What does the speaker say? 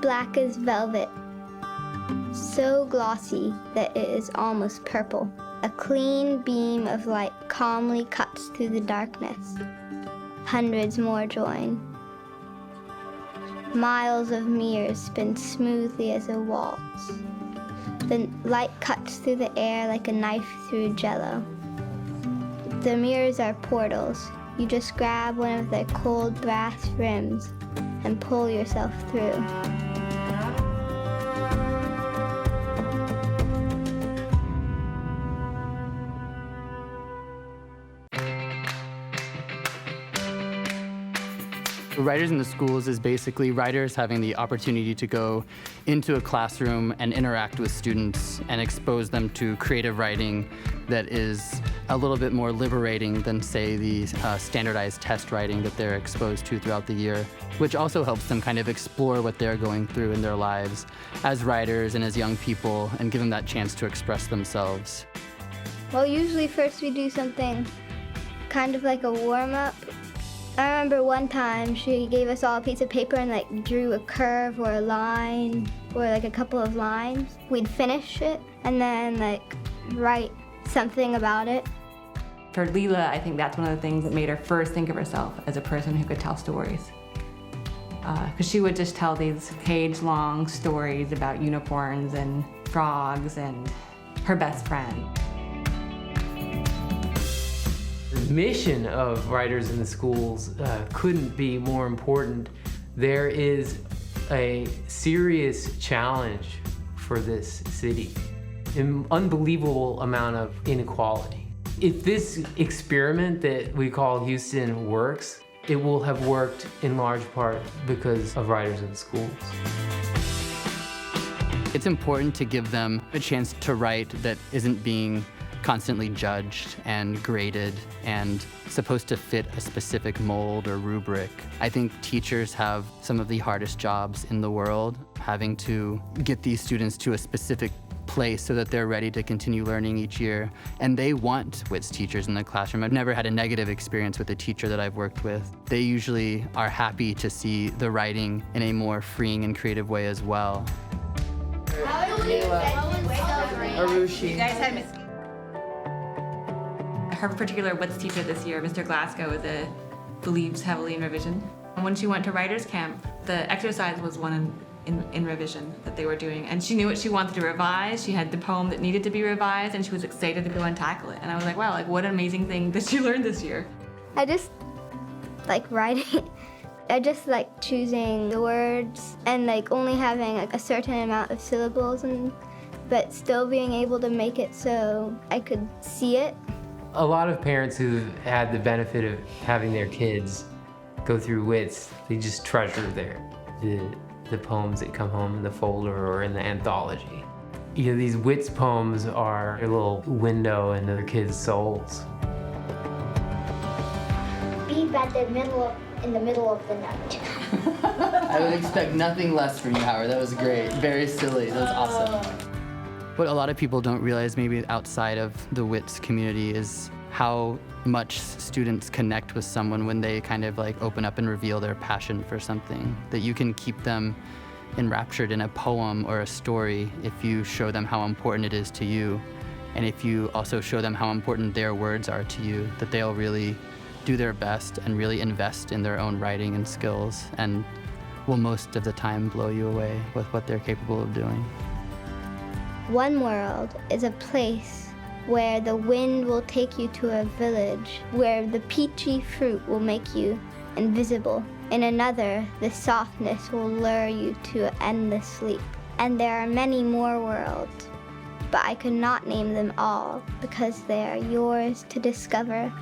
black as velvet, so glossy that it is almost purple. A clean beam of light calmly cuts through the darkness. Hundreds more join. Miles of mirrors spin smoothly as a waltz. The light cuts through the air like a knife through jello. The mirrors are portals. You just grab one of their cold brass rims and pull yourself through. Writers in the Schools is basically writers having the opportunity to go into a classroom and interact with students and expose them to creative writing that is a little bit more liberating than, say, the standardized test writing that they're exposed to throughout the year, which also helps them kind of explore what they're going through in their lives as writers and as young people and give them that chance to express themselves. Well, usually first we do something kind of like a warm-up. I remember one time she gave us all a piece of paper and like drew a curve or a line or like a couple of lines. We'd finish it and then like write something about it. For Lila, I think that's one of the things that made her first think of herself as a person who could tell stories. Because she would just tell these page-long stories about unicorns and frogs and her best friend. The mission of Writers in the Schools couldn't be more important. There is a serious challenge for this city, an unbelievable amount of inequality. If this experiment that we call Houston works, it will have worked in large part because of Writers in the Schools. It's important to give them a chance to write that isn't being constantly judged and graded and supposed to fit a specific mold or rubric. I think teachers have some of the hardest jobs in the world, having to get these students to a specific place so that they're ready to continue learning each year. And they want WITS teachers in the classroom. I've never had a negative experience with a teacher that I've worked with. They usually are happy to see the writing in a more freeing and creative way as well. Lila, Arushi. You guys had Miss... Her particular WITS teacher this year, Mr. Glasgow, believes heavily in revision. And when she went to writer's camp, the exercise was one in revision that they were doing. And she knew what she wanted to revise. She had the poem that needed to be revised, and she was excited to go and tackle it. And I was like, wow, like what an amazing thing that she learned this year. I just like writing. I just like choosing the words and like only having like a certain amount of syllables, but still being able to make it so I could see it. A lot of parents who've had the benefit of having their kids go through WITS, they just treasure the poems that come home in the folder or in the anthology. You know, these WITS poems are a little window into their kids' souls. Beep at in the middle of the night. I would expect nothing less from you, Howard. That was great. Very silly. That was awesome. What a lot of people don't realize maybe outside of the WITS community is how much students connect with someone when they kind of like open up and reveal their passion for something. That you can keep them enraptured in a poem or a story if you show them how important it is to you. And if you also show them how important their words are to you, that they'll really do their best and really invest in their own writing and skills and will most of the time blow you away with what they're capable of doing. One world is a place where the wind will take you to a village, where the peachy fruit will make you invisible. In another, the softness will lure you to endless sleep. And there are many more worlds, but I could not name them all because they are yours to discover.